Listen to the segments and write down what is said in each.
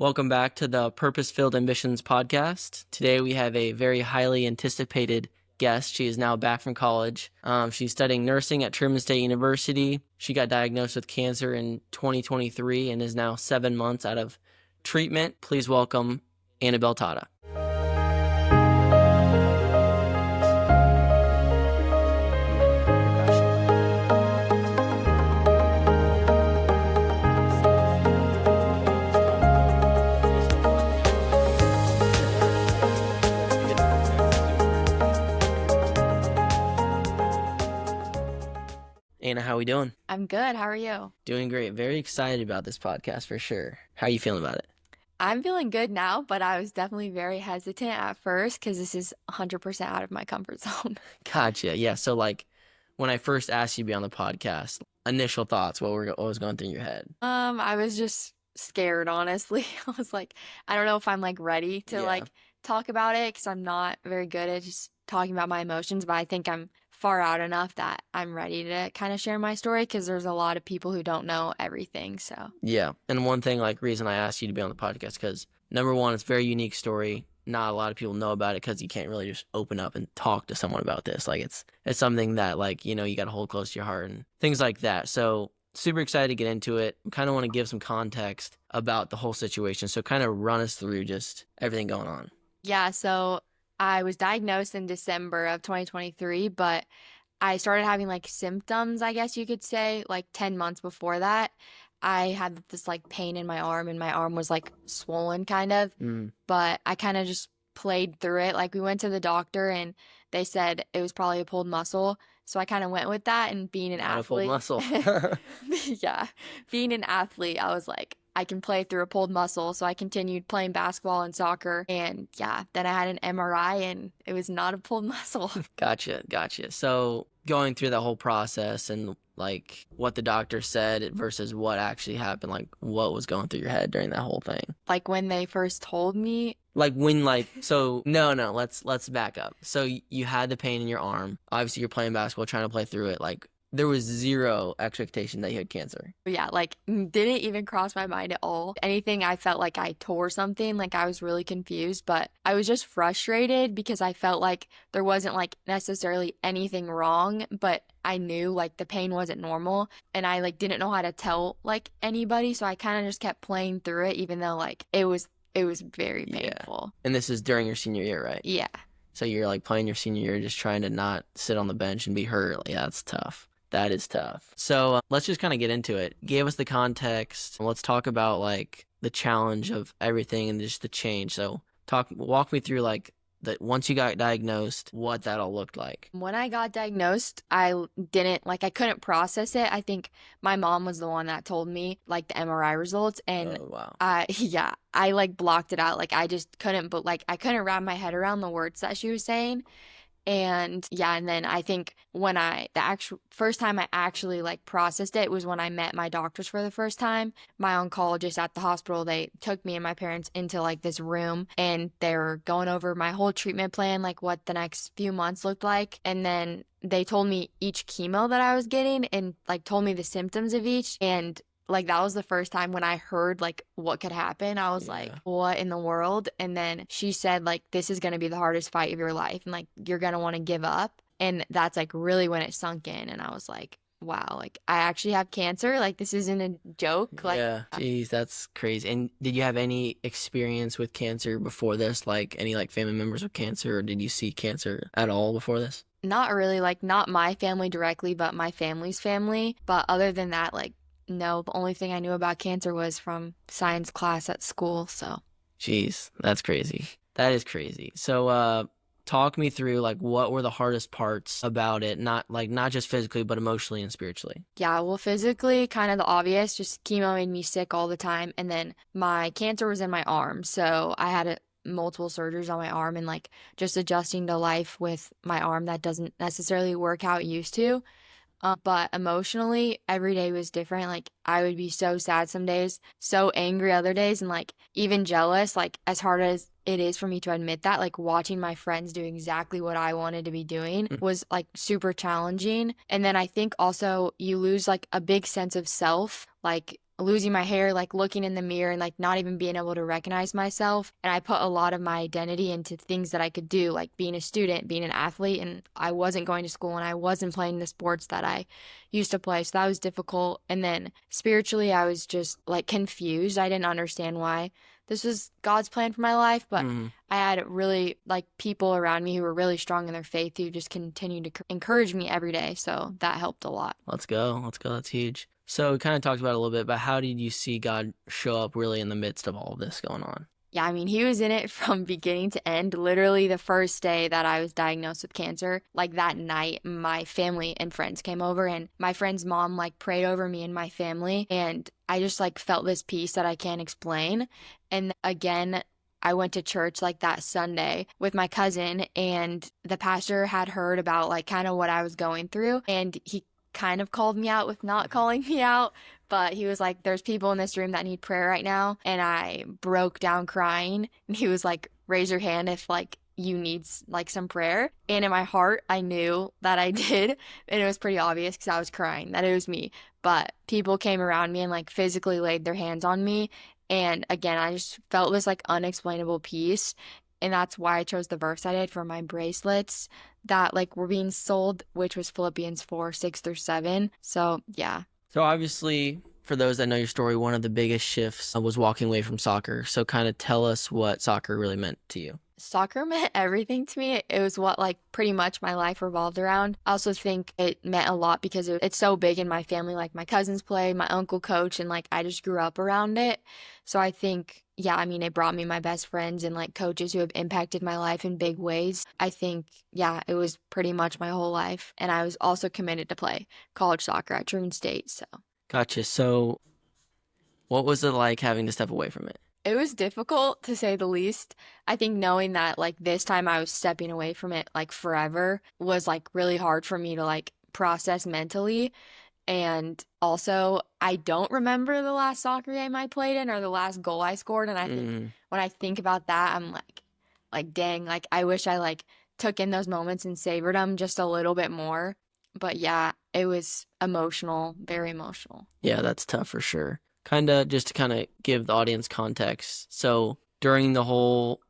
Welcome back to the Purpose-Filled Ambitions podcast. Today we have a very highly anticipated guest. She is now back from college. She's studying nursing at Truman State University. She got diagnosed with cancer in 2023 and is now 7 months out of treatment. Please welcome Annabelle Totta. Anna, how are we doing? I'm good. How are you? Doing great. Very excited about this podcast for sure. How are you feeling about it? I'm feeling good now, but I was definitely very hesitant at first because this is 100% out of my comfort zone. Gotcha. Yeah. So when I first asked you to be on the podcast, initial thoughts, what was going through your head? I was just scared, honestly. I was like, I don't know if I'm ready to talk about it because I'm not very good at just talking about my emotions, but I think I'm far out enough that I'm ready to kind of share my story because there's a lot of people who don't know everything. So yeah. And one thing, reason I asked you to be on the podcast, because number one, it's a very unique story. Not a lot of people know about it because you can't really just open up and talk to someone about this. It's something that you got to hold close to your heart and things like that. So super excited to get into it. Kind of want to give some context about the whole situation. So kind of run us through just everything going on. yeah, so I was diagnosed in December of 2023, but I started having symptoms, I guess you could say, 10 months before that. I had this pain in my arm, and my arm was swollen kind of, but I kind of just played through it. We went to the doctor and they said it was probably a pulled muscle. So I kind of went with that, and being an athlete. A pulled muscle. Yeah. Being an athlete, I was like, I can play through a pulled muscle. So I continued playing basketball and soccer. And yeah, then I had an MRI and it was not a pulled muscle. Gotcha. So going through that whole process and what the doctor said versus what actually happened, what was going through your head during that whole thing? When they first told me. So no, let's back up. So you had the pain in your arm. Obviously you're playing basketball, trying to play through it. There was zero expectation that you had cancer. Yeah, didn't even cross my mind at all. Anything I felt like I tore something, I was really confused, but I was just frustrated because I felt like there wasn't necessarily anything wrong, but I knew the pain wasn't normal, and I didn't know how to tell anybody, so I kind of just kept playing through it, even though it was very painful. Yeah. And this is during your senior year, right? Yeah. So you're playing your senior year, just trying to not sit on the bench and be hurt. Yeah, that's tough. That is tough. So let's just kind of get into it. Give us the context. Let's talk about the challenge of everything and just the change. So walk me through that once you got diagnosed, what that all looked like. When I got diagnosed, I couldn't process it. I think my mom was the one that told me the MRI results, and oh, wow. I blocked it out. I just couldn't, but I couldn't wrap my head around the words that she was saying. And yeah, and then I think when the actual first time I actually processed it was when I met my doctors for the first time. My oncologist at the hospital, they took me and my parents into this room, and they were going over my whole treatment plan, what the next few months looked like. And then they told me each chemo that I was getting and told me the symptoms of each. And that was the first time when I heard what could happen. I was what in the world? And then she said this is going to be the hardest fight of your life, and you're going to want to give up. And that's really when it sunk in, and I was wow, I actually have cancer. This isn't a joke. Yeah, geez, that's crazy. And did you have any experience with cancer before this? Any family members with cancer, or did you see cancer at all before this? Not really, not my family directly, but my family's family. But other than that, no, the only thing I knew about cancer was from science class at school, so. Jeez, that's crazy. That is crazy. So, talk me through, what were the hardest parts about it? Not just physically, but emotionally and spiritually. Yeah, well, physically, kind of the obvious, just chemo made me sick all the time, and then my cancer was in my arm, so I had multiple surgeries on my arm, and, just adjusting to life with my arm that doesn't necessarily work how it used to. But emotionally, every day was different. I would be so sad some days, so angry other days, and even jealous. As hard as it is for me to admit that, watching my friends do exactly what I wanted to be doing was super challenging. And then I think also you lose a big sense of self. losing my hair, like looking in the mirror and like not even being able to recognize myself. And I put a lot of my identity into things that I could do, like being a student, being an athlete, and I wasn't going to school and I wasn't playing the sports that I used to play. So that was difficult. And then spiritually, I was just like confused. I didn't understand why this was God's plan for my life, but Mm, I had really like people around me who were really strong in their faith who just continued to encourage me every day. So that helped a lot. let's go. Let's go. That's huge. So we kind of talked about it a little bit, but how did you see God show up really in the midst of all of this going on? Yeah, I mean, he was in it from beginning to end. Literally, the first day that I was diagnosed with cancer, like that night, my family and friends came over, and my friend's mom, like, prayed over me and my family. And I just, like, felt this peace that I can't explain. And again, I went to church like that Sunday with my cousin, and the pastor had heard about, like, kind of what I was going through. And he kind of called me out with not calling me out, but he was like, there's people in this room that need prayer right now. And I broke down crying. And he was like, raise your hand if like you need like some prayer. And in my heart, I knew that I did. And it was pretty obvious because I was crying that it was me. But people came around me and like physically laid their hands on me. And again, I just felt this like unexplainable peace. And that's why I chose the verse I did for my bracelets that like were being sold, which was Philippians 4:6-7. So yeah. So obviously, for those that know your story, one of the biggest shifts was walking away from soccer. So kind of tell us what soccer really meant to you. Soccer meant everything to me. It was what like pretty much my life revolved around. I also think it meant a lot because it's so big in my family. Like my cousins play, my uncle coach, and like I just grew up around it. So I think, yeah, I mean, it brought me my best friends and like coaches who have impacted my life in big ways. I think, yeah, it was pretty much my whole life. And I was also committed to play college soccer at Truman State. So Gotcha. So what was it like having to step away from it? it was difficult to say the least. I think knowing that like this time I was stepping away from it like forever was like really hard for me to like process mentally. And also, I don't remember the last soccer game I played in or the last goal I scored. And I think Mm, when I think about that, I'm like, dang, like I wish I like took in those moments and savored them just a little bit more. But yeah, it was emotional, very emotional. yeah, that's tough for sure. Kind of just to kind of give the audience context. So during the whole,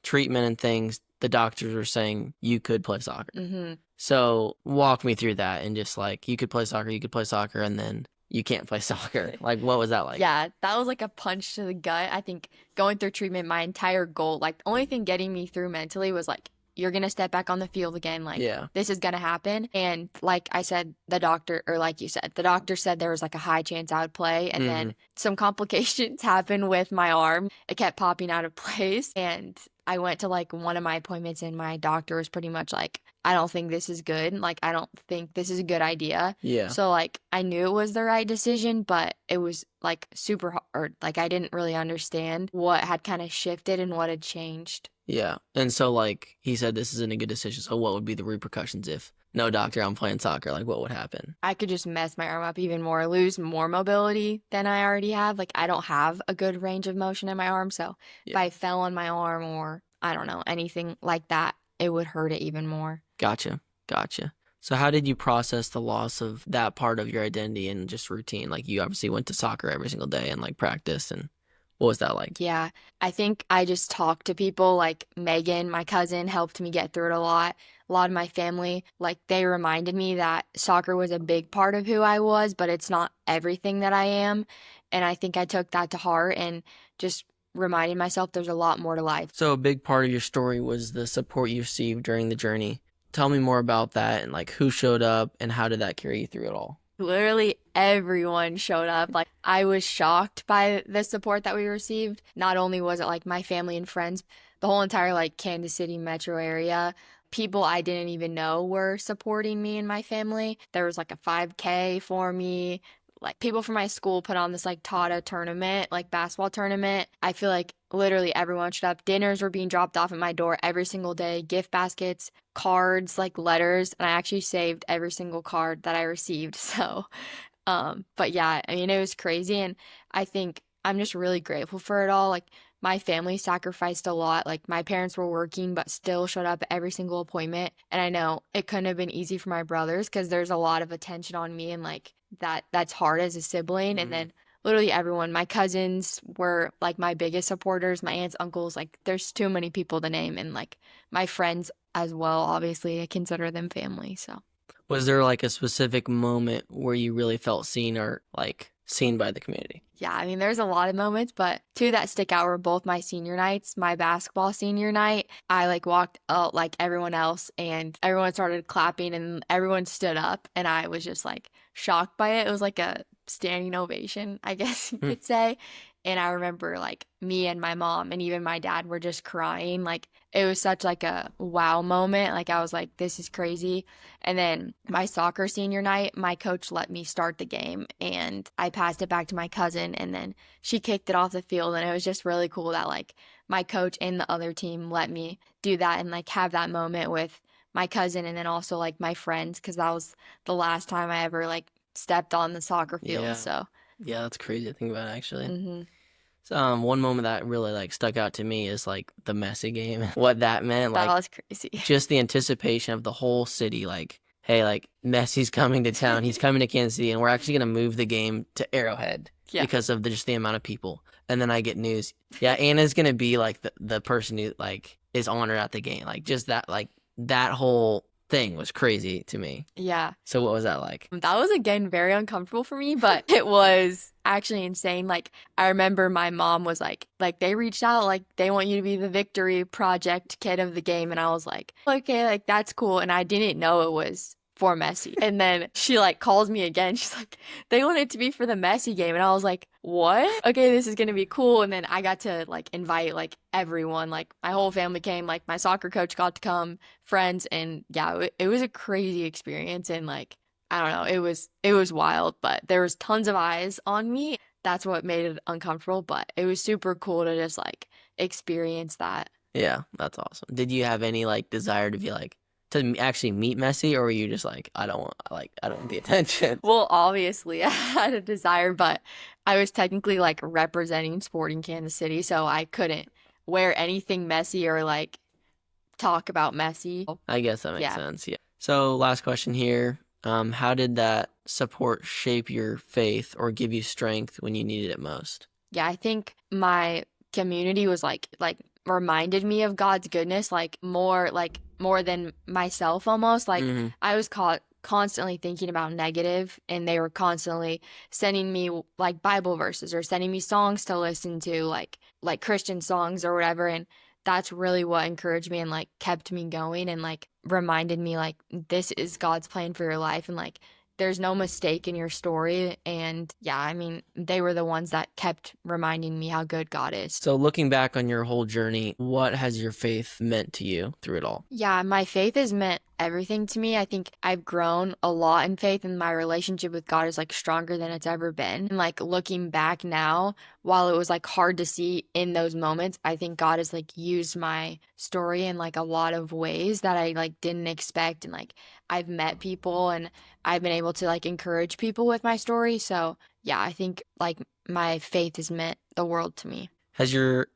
treatment and things, the doctors were saying you could play soccer. Mm-hmm. So walk me through that and just like you could play soccer, and then you can't play soccer. Like, what was that like? Yeah, that was like a punch to the gut. I think going through treatment, my entire goal, like the only thing getting me through mentally was like, you're going to step back on the field again. Like, Yeah. this is going to happen. And like I said, the doctor, or like you said, the doctor said there was like a high chance I would play. And then some complications happened with my arm. It kept popping out of place. And I went to like one of my appointments, and my doctor was pretty much like, I don't think this is good. Like, I don't think this is a good idea. Yeah. So, like, I knew it was the right decision, but it was like super hard. Like, I didn't really understand what had kind of shifted and what had changed. Yeah. And so like he said this isn't a good decision. So what would be the repercussions if no doctor, I'm playing soccer? Like what would happen? I could just mess my arm up even more, lose more mobility than I already have. Like, I don't have a good range of motion in my arm. So, if Yeah. I fell on my arm or I don't know, anything like that, it would hurt it even more. Gotcha. So how did you process the loss of that part of your identity and just routine? Like you obviously went to soccer every single day and like practice, and what was that like? Yeah, I think I just talked to people like Megan, my cousin, helped me get through it a lot. A lot of my family, like they reminded me that soccer was a big part of who I was, but it's not everything that I am. And I think I took that to heart and just reminded myself there's a lot more to life. So a big part of your story was the support you received during the journey. Tell me more about that and like who showed up and how did that carry you through it all? Literally everyone showed up. Like, I was shocked by the support that we received. Not only was it like my family and friends, the whole entire like Kansas City metro area, people I didn't even know were supporting me and my family. There was like a 5K for me. Like, people from my school put on this like Totta tournament, like basketball tournament. I feel like literally everyone showed up. Dinners were being dropped off at my door every single day, gift baskets, cards, like letters, and I actually saved every single card that I received. So, but yeah, I mean, it was crazy. And I think I'm just really grateful for it all. Like my family sacrificed a lot. Like my parents were working but still showed up at every single appointment. And I know it couldn't have been easy for my brothers because there's a lot of attention on me and like that's hard as a sibling. And Mm. then literally everyone, my cousins were like my biggest supporters, my aunts, uncles, like there's too many people to name and like my friends as well, obviously I consider them family. So Was there like a specific moment where you really felt seen or like seen by the community? yeah, I mean, there's a lot of moments, but two that stick out were both my senior nights. My basketball senior night, I like walked out like everyone else, and everyone started clapping, and everyone stood up, and I was just like shocked by it. It was like a standing ovation, I guess you Hmm. could say. And I remember like me and my mom and even my dad were just crying. Like it was such like a wow moment. Like I was like, this is crazy. And then my soccer senior night, my coach let me start the game and I passed it back to my cousin and then she kicked it off the field and it was just really cool that like my coach and the other team let me do that and like have that moment with my cousin and then also like my friends because that was the last time I ever like stepped on the soccer field. Yeah. So, Yeah, that's crazy to think about actually. mhm. So, one moment that really like stuck out to me is like the Messi game. What that meant, That like was crazy. just the anticipation of the whole city, like, hey, like Messi's coming to town. He's coming to Kansas City, and we're actually gonna move the game to Arrowhead Yeah. because of just the amount of people. And then I get news, yeah, Anna's gonna be like the person who like is honored at the game. Like that whole thing was crazy to me. Yeah. So what was that like? That was again very uncomfortable for me, but it was actually insane. Like I remember my mom was like they reached out like they want you to be the victory project kid of the game and I was like, "Okay, like that's cool." And I didn't know it was for Messi. And then she like calls me again. She's like, "They want it to be for the Messi game." And I was like, "What? Okay, this is going to be cool." And then I got to like invite like everyone, like my whole family came, like my soccer coach got to come, friends, and yeah, it was a crazy experience and like I don't know. It was wild, but there was tons of eyes on me. That's what made it uncomfortable, but it was super cool to just like experience that. Yeah, that's awesome. Did you have any like desire to be like actually meet Messi, or were you just like I don't want the attention? Well, obviously I had a desire, but I was technically like representing Sporting Kansas City, so I couldn't wear anything messy or like talk about Messi. I guess that makes Yeah. sense. Yeah. So last question here. How did that support shape your faith or give you strength when you needed it most? Yeah, I think my community was like reminded me of God's goodness like more than myself almost. Like Hmm. I was caught constantly thinking about negative and they were constantly sending me like Bible verses or sending me songs to listen to like Christian songs or whatever and that's really what encouraged me and like kept me going and like reminded me like this is God's plan for your life and like there's no mistake in your story. And yeah, I mean, they were the ones that kept reminding me how good God is. So looking back on your whole journey, what has your faith meant to you through it all? Yeah, my faith has meant everything to me. I think I've grown a lot in faith and my relationship with God is like stronger than it's ever been. And like looking back now, while it was like hard to see in those moments, I think God has like used my story in like a lot of ways that I like didn't expect. And like I've met people and I've been able to like encourage people with my story. So yeah, I think like my faith has meant the world to me. Has your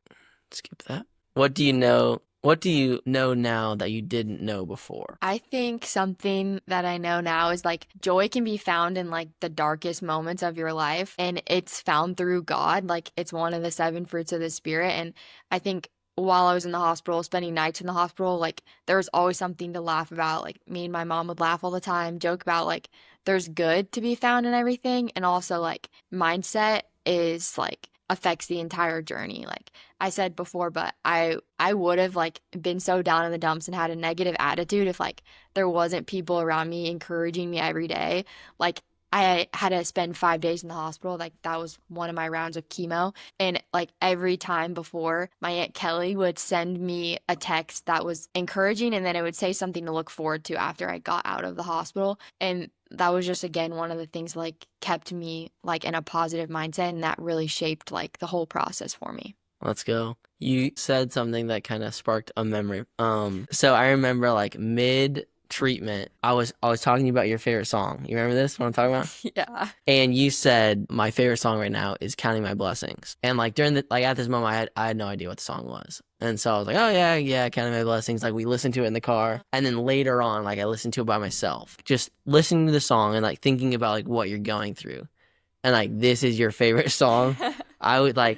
skip that? What do you know? What do you know now that you didn't know before? I think something that I know now is like joy can be found in like the darkest moments of your life and it's found through God. Like it's one of the seven fruits of the spirit. And I think while I was in the hospital, spending nights in the hospital, like there was always something to laugh about. Like me and my mom would laugh all the time, joke about like there's good to be found in everything. And also like mindset is like affects the entire journey. Like I said before, but I would have like been so down in the dumps and had a negative attitude if like there wasn't people around me encouraging me every day. Like I had to spend 5 days in the hospital. Like that was one of my rounds of chemo. And like every time before, my Aunt Kelly would send me a text that was encouraging and then it would say something to look forward to after I got out of the hospital. And that was just again one of the things like kept me like in a positive mindset and that really shaped like the whole process for me. Let's go. You said something that kind of sparked a memory. So I remember like mid treatment, I was talking to you about your favorite song. You remember this? What I'm talking about? Yeah. And you said my favorite song right now is "Counting My Blessings." And like during the like at this moment, I had no idea what the song was. And so I was like, oh yeah, yeah, "Counting My Blessings." Like we listened to it in the car, and then later on, like I listened to it by myself, just listening to the song and like thinking about like what you're going through, and like this is your favorite song. I would like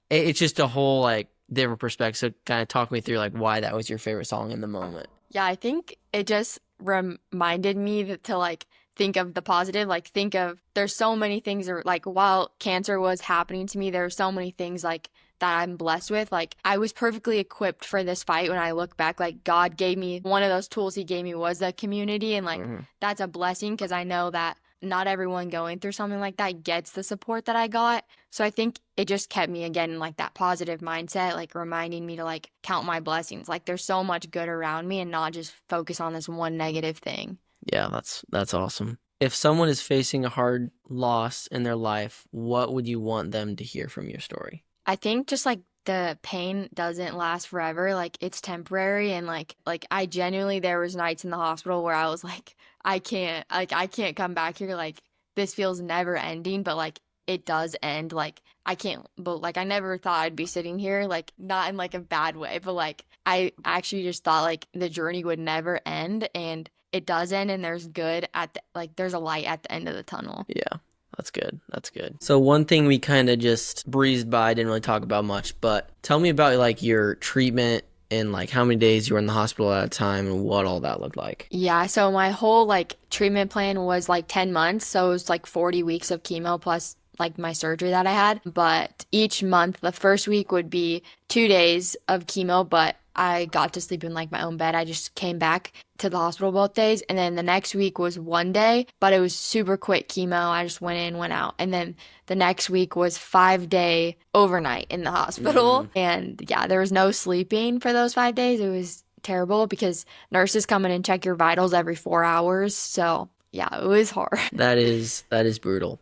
it's just a whole like different perspective. So kind of talk me through like why that was your favorite song in the moment. Yeah, I think it just reminded me to like think of the positive, like think of there's so many things are like while cancer was happening to me, there were so many things like that I'm blessed with. Like I was perfectly equipped for this fight when I look back. Like God gave me one of those tools he gave me was the community and like Hmm. that's a blessing because I know that not everyone going through something like that gets the support that I got. So I think it just kept me again in like that positive mindset, like reminding me to like count my blessings. Like there's so much good around me and not just focus on this one negative thing. Yeah, that's awesome. If someone is facing a hard loss in their life, what would you want them to hear from your story? I think just like the pain doesn't last forever, like it's temporary and like I genuinely there was nights in the hospital where I was like I can't come back here like this feels never ending, but like it does end like I can't but like I never thought I'd be sitting here like not in like a bad way, but like I actually just thought like the journey would never end and it does end and there's good at like there's a light at the end of the tunnel. Yeah, that's good. That's good. So one thing we kind of just breezed by, didn't really talk about much, but tell me about like your treatment and like how many days you were in the hospital at a time and what all that looked like. Yeah, so my whole like treatment plan was like 10 months, so it was like 40 weeks of chemo plus like my surgery that I had. But each month, the first week would be 2 days of chemo, but I got to sleep in like my own bed. I just came back to the hospital both days. And then the next week was 1 day, but it was super quick chemo. I just went in, went out. And then the next week was 5 day overnight in the hospital. Mm, And yeah, there was no sleeping for those 5 days. It was terrible because nurses come in and check your vitals every 4 hours. So yeah, it was hard. that is brutal.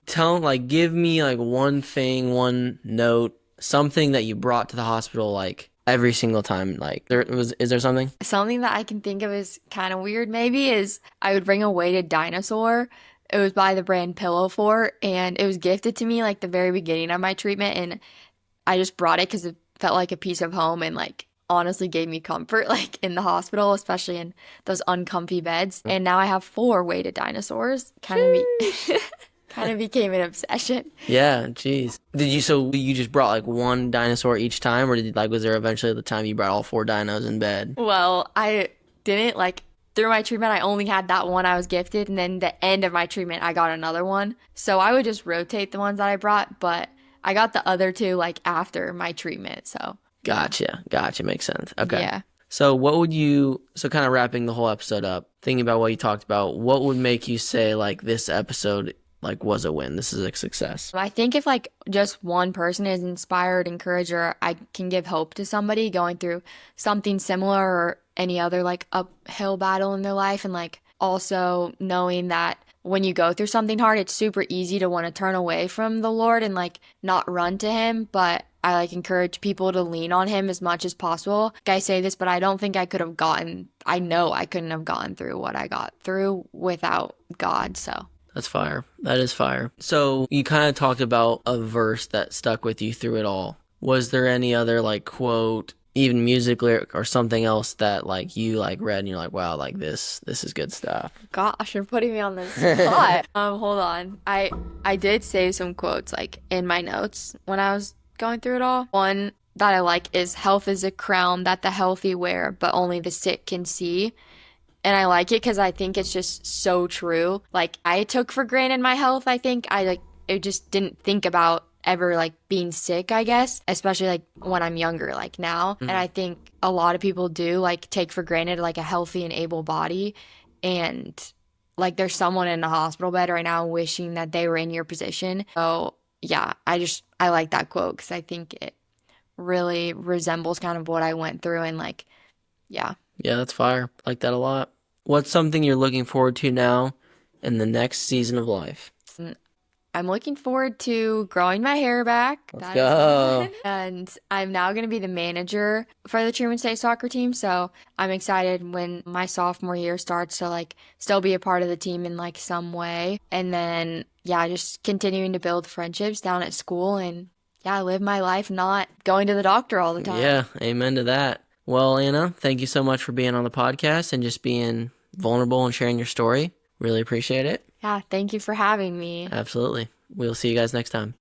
Give me like one thing, one note, something that you brought to the hospital like every single time. Like is there something? Something that I can think of is kind of weird, maybe, is I would bring a weighted dinosaur. It was by the brand Pillow Fort, and it was gifted to me like the very beginning of my treatment. And I just brought it because it felt like a piece of home and like honestly gave me comfort, like in the hospital, especially in those uncomfy beds. And now I have four weighted dinosaurs. Sheesh. Kind of became an obsession. Yeah, jeez. So you just brought like one dinosaur each time, or was there eventually the time you brought all four dinos in bed? Well, I didn't like through my treatment, I only had that one I was gifted, and then the end of my treatment, I got another one. So I would just rotate the ones that I brought, but I got the other two like after my treatment. So yeah, Gotcha. Makes sense. Okay. yeah. So so kind of wrapping the whole episode up, thinking about what you talked about, what would make you say like this episode like was a win? This is a success. I think if like just one person is inspired, encouraged, or I can give hope to somebody going through something similar or any other like uphill battle in their life, and like also knowing that when you go through something hard, it's super easy to want to turn away from the Lord and like not run to Him, but I like encourage people to lean on Him as much as possible. Like I say this, but I don't think I know I couldn't have gotten through what I got through without God, so. That's fire. That is fire. So you kind of talked about a verse that stuck with you through it all. Was there any other like quote, even music lyric or something else that like you like read and you're like, wow, like this is good stuff. Gosh, you're putting me on the spot. Hold on. I did save some quotes like in my notes when I was going through it all. One that I like is health is a crown that the healthy wear, but only the sick can see. And I like it because I think it's just so true. Like I took for granted my health. I think I just didn't think about ever like being sick, I guess, especially like when I'm younger, like now. Mm-hmm. And I think a lot of people do like take for granted like a healthy and able body. And like there's someone in a hospital bed right now wishing that they were in your position. So yeah, I like that quote because I think it really resembles kind of what I went through and like, yeah. Yeah, that's fire. I like that a lot. What's something you're looking forward to now in the next season of life? I'm looking forward to growing my hair back. Let's That is go. one. And I'm now going to be the manager for the Truman State soccer team. So I'm excited when my sophomore year starts to like still be a part of the team in like some way. And then, yeah, just continuing to build friendships down at school and yeah, live my life not going to the doctor all the time. Yeah, amen to that. Well, Anna, thank you so much for being on the podcast and just being vulnerable and sharing your story. Really appreciate it. Yeah, thank you for having me. Absolutely. We'll see you guys next time.